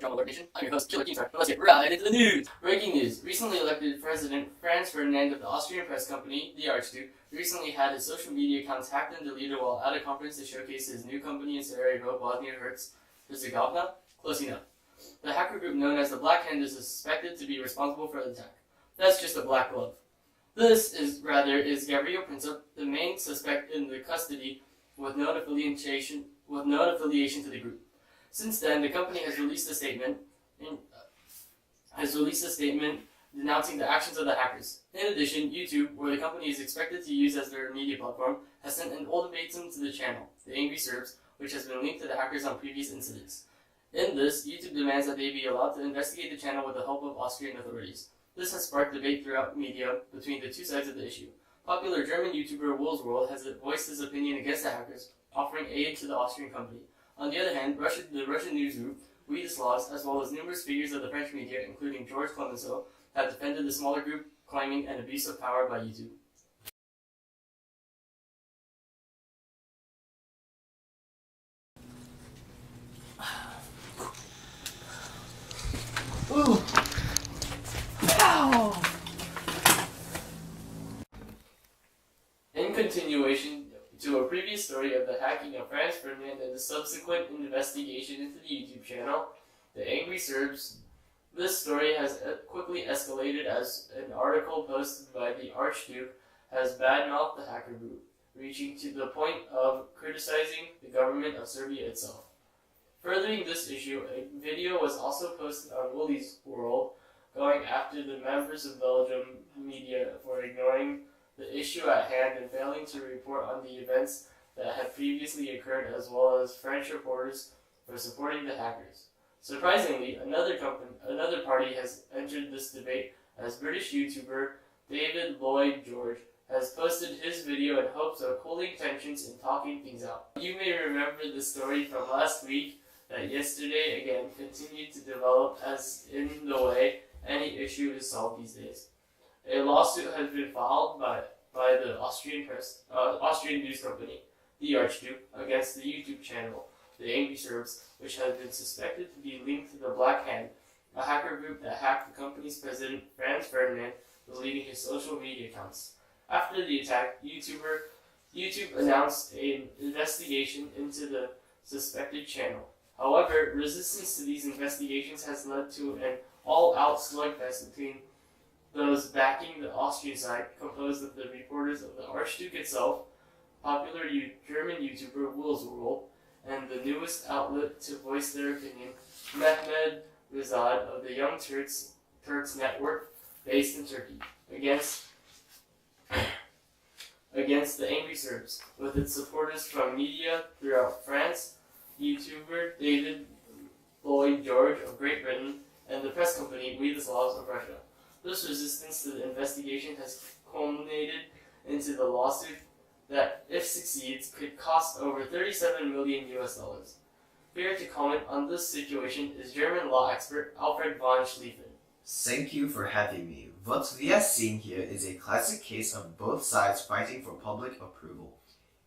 Drama Lord Nation. I'm your host, Keemtsar. Let's get right into the news. Breaking news. Recently elected President Franz Ferdinand of the Austrian press company, the Archduke, recently had his social media accounts hacked and deleted while at a conference to showcase his new company in Sarajevo, Bosnia-Herzegovina. Close enough. The hacker group known as the Black Hand is suspected to be responsible for the attack. That's just a black glove. This is Gavrilo Princip, the main suspect in the custody, with no affiliation to the group. Since then, the company has released a statement denouncing the actions of the hackers. In addition, YouTube, where the company is expected to use as their media platform, has sent an ultimatum to the channel, The Angry Serbs, which has been linked to the hackers on previous incidents. In this, YouTube demands that they be allowed to investigate the channel with the help of Austrian authorities. This has sparked debate throughout media between the two sides of the issue. Popular German YouTuber World has voiced his opinion against the hackers, offering aid to the Austrian company. On the other hand, the Russian news group, We the Slavs, as well as numerous figures of the French media, including George Clemenceau, have defended the smaller group, claiming an abuse of power by YouTube. Ooh. Ow. In continuation to a previous story of the hacking of Franz Ferdinand and the subsequent investigation into the YouTube channel, The Angry Serbs, this story has quickly escalated as an article posted by the Archduke has badmouthed the hacker group, reaching to the point of criticizing the government of Serbia itself. Furthering this issue, a video was also posted on Woolly's World, going after the members of Belgium media for ignoring the issue at hand and failing to report on the events that had previously occurred, as well as French reporters for supporting the hackers. Surprisingly, another party has entered this debate, as British YouTuber David Lloyd George has posted his video in hopes of cooling tensions and talking things out. You may remember the story from last week that yesterday again continued to develop as in the way any issue is solved these days. A lawsuit has been filed by the Austrian news company, the Archduke, against the YouTube channel, The Angry Serbs, which has been suspected to be linked to the Black Hand, a hacker group that hacked the company's president, Franz Ferdinand, deleting his social media accounts. After the attack, YouTube announced an investigation into the suspected channel. However, resistance to these investigations has led to an all-out slugfest between those backing the Austrian side, composed of the reporters of the Archduke itself, popular German YouTuber World, and the newest outlet to voice their opinion, Mehmed Rizad of the Young Turks Network, based in Turkey, against the Angry Serbs, with its supporters from media throughout France, YouTuber David Lloyd George of Great Britain, and the press company We the Slavs of Russia. This resistance to the investigation has culminated into the lawsuit that, if succeeds, could cost over $37 million. Here to comment on this situation is German law expert Alfred von Schlieffen. Thank you for having me. What we are seeing here is a classic case of both sides fighting for public approval.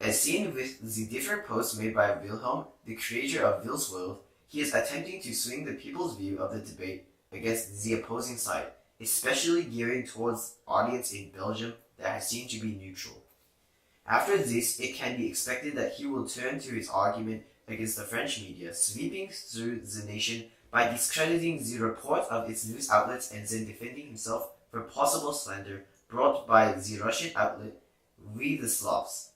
As seen with the different posts made by Wilhelm, the creator of Will's World, he is attempting to swing the people's view of the debate against the opposing side, especially gearing towards audience in Belgium that has seemed to be neutral. After this, it can be expected that he will turn to his argument against the French media, sweeping through the nation by discrediting the report of its news outlets and then defending himself from possible slander brought by the Russian outlet We the Slavs.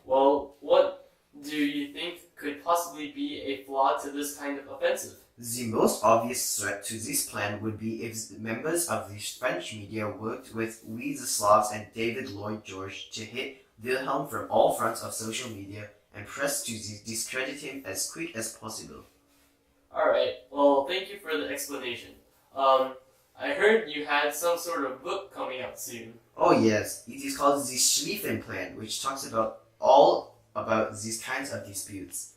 Well, what do you think could possibly be a flaw to this kind of offensive? The most obvious threat to this plan would be if members of the French media worked with We the Slavs and David Lloyd George to hit Wilhelm from all fronts of social media and press to discredit him as quick as possible. Alright, well, thank you for the explanation. I heard you had some sort of book coming out soon. Oh yes, it is called the Schlieffen plan, which talks all about these kinds of disputes.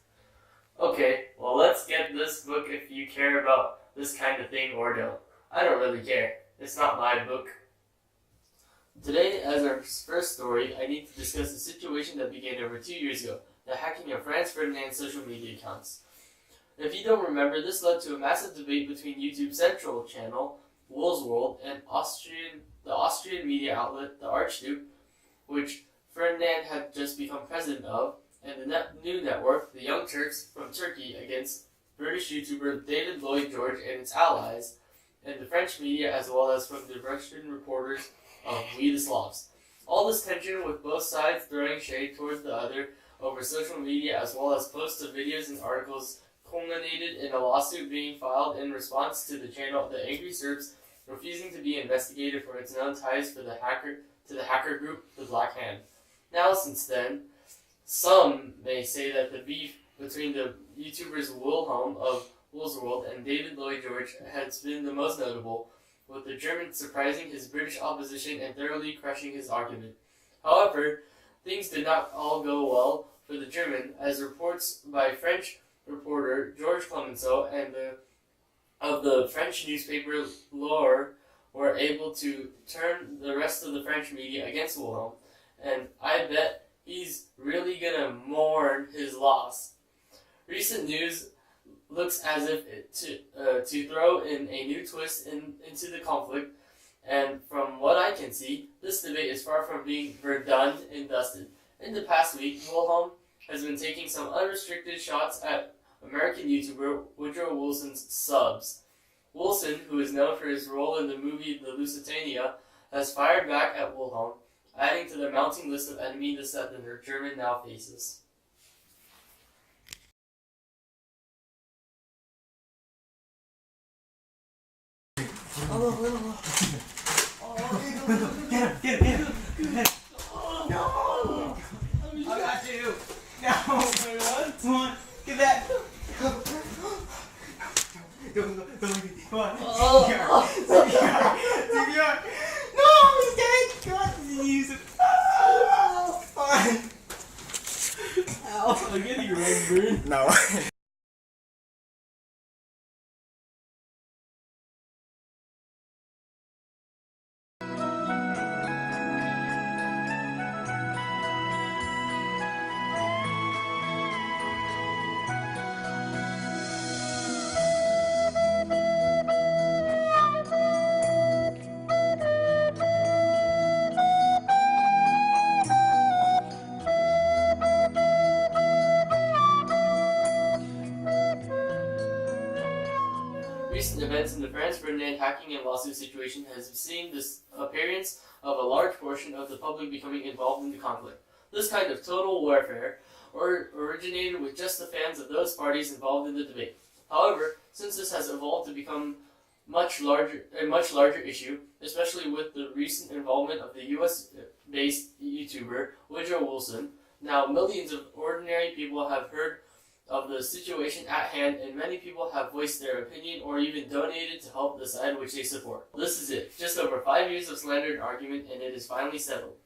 Okay, well, let's get this book if you care about this kind of thing or don't. I don't really care. It's not my book. Today, as our first story, I need to discuss a situation that began over 2 years ago, the hacking of Franz Ferdinand's social media accounts. If you don't remember, this led to a massive debate between YouTube's central channel, Wool's World, and the Austrian media outlet, the Archduke, which Ferdinand had just become president of, and the new network, the Young Turks from Turkey, against British YouTuber David Lloyd George and its allies, and the French media, as well as from the Russian reporters of We the Slavs. All this tension, with both sides throwing shade towards the other over social media, as well as posts of videos and articles, culminated in a lawsuit being filed in response to the channel, the Angry Serbs, refusing to be investigated for its known ties to the hacker group, the Black Hand. Now, since then, some may say that the beef between the YouTubers Wilhelm of Wool's World and David Lloyd George has been the most notable, with the German surprising his British opposition and thoroughly crushing his argument. However, things did not all go well for the German, as reports by French reporter Georges Clemenceau and of the French newspaper L'Or were able to turn the rest of the French media against Wilhelm, and I bet he's really gonna mourn his loss. Recent news looks as if to throw in a new twist into the conflict, and from what I can see, this debate is far from being verdone and dusted. In the past week, Wilhelm has been taking some unrestricted shots at American YouTuber Woodrow Wilson's subs. Wilson, who is known for his role in the movie The Lusitania, has fired back at Wilhelm, adding to the mounting list of enemies that the German now faces. Get him! No! I got you! No! Come on! Get that! Go! Come on! CPR! No! He's dead! Come on! Use it! Fine! Ow! I'm getting red burn. No. Recent events in the Franz-Ferdinand hacking and lawsuit situation has seen this appearance of a large portion of the public becoming involved in the conflict. This kind of total warfare originated with just the fans of those parties involved in the debate. However, since this has evolved to become a much larger issue, especially with the recent involvement of the US-based YouTuber Woodrow Wilson, now millions of ordinary people have heard of the situation at hand, and many people have voiced their opinion or even donated to help the side which they support. This is it. Just over 5 years of slander and argument, and it is finally settled.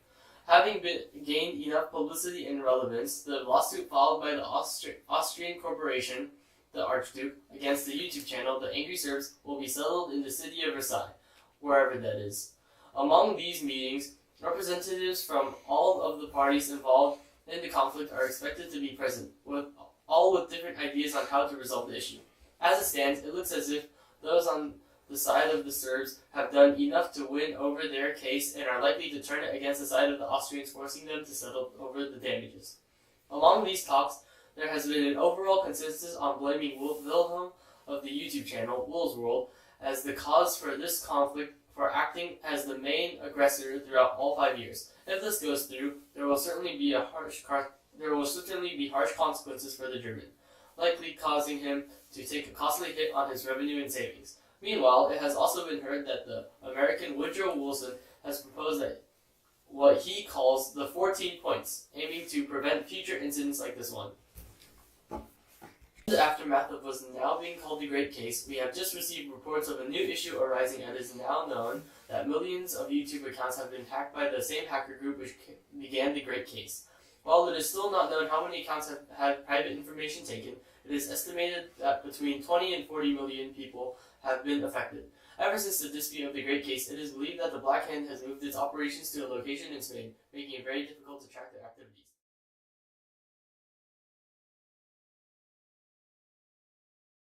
Having gained enough publicity and relevance, the lawsuit filed by the Austrian corporation, the Archduke, against the YouTube channel, The Angry Serbs, will be settled in the city of Versailles, wherever that is. Among these meetings, representatives from all of the parties involved in the conflict are expected to be present, all with different ideas on how to resolve the issue. As it stands, it looks as if those on the side of the Serbs have done enough to win over their case and are likely to turn it against the side of the Austrians, forcing them to settle over the damages. Along these talks, there has been an overall consensus on blaming Wilhelm of the YouTube channel, Wool's World, as the cause for this conflict for acting as the main aggressor throughout all 5 years. If this goes through, there will certainly be harsh consequences for the German, likely causing him to take a costly hit on his revenue and savings. Meanwhile, it has also been heard that the American Woodrow Wilson has proposed that what he calls the 14 points, aiming to prevent future incidents like this one. In the aftermath of what is now being called the Great Case, we have just received reports of a new issue arising, and it is now known that millions of YouTube accounts have been hacked by the same hacker group which began the Great Case. While it is still not known how many accounts have had private information taken, it is estimated that between 20 and 40 million people have been affected. Ever since the dispute of the Great Case, it is believed that the Black Hand has moved its operations to a location in Spain, making it very difficult to track their activities.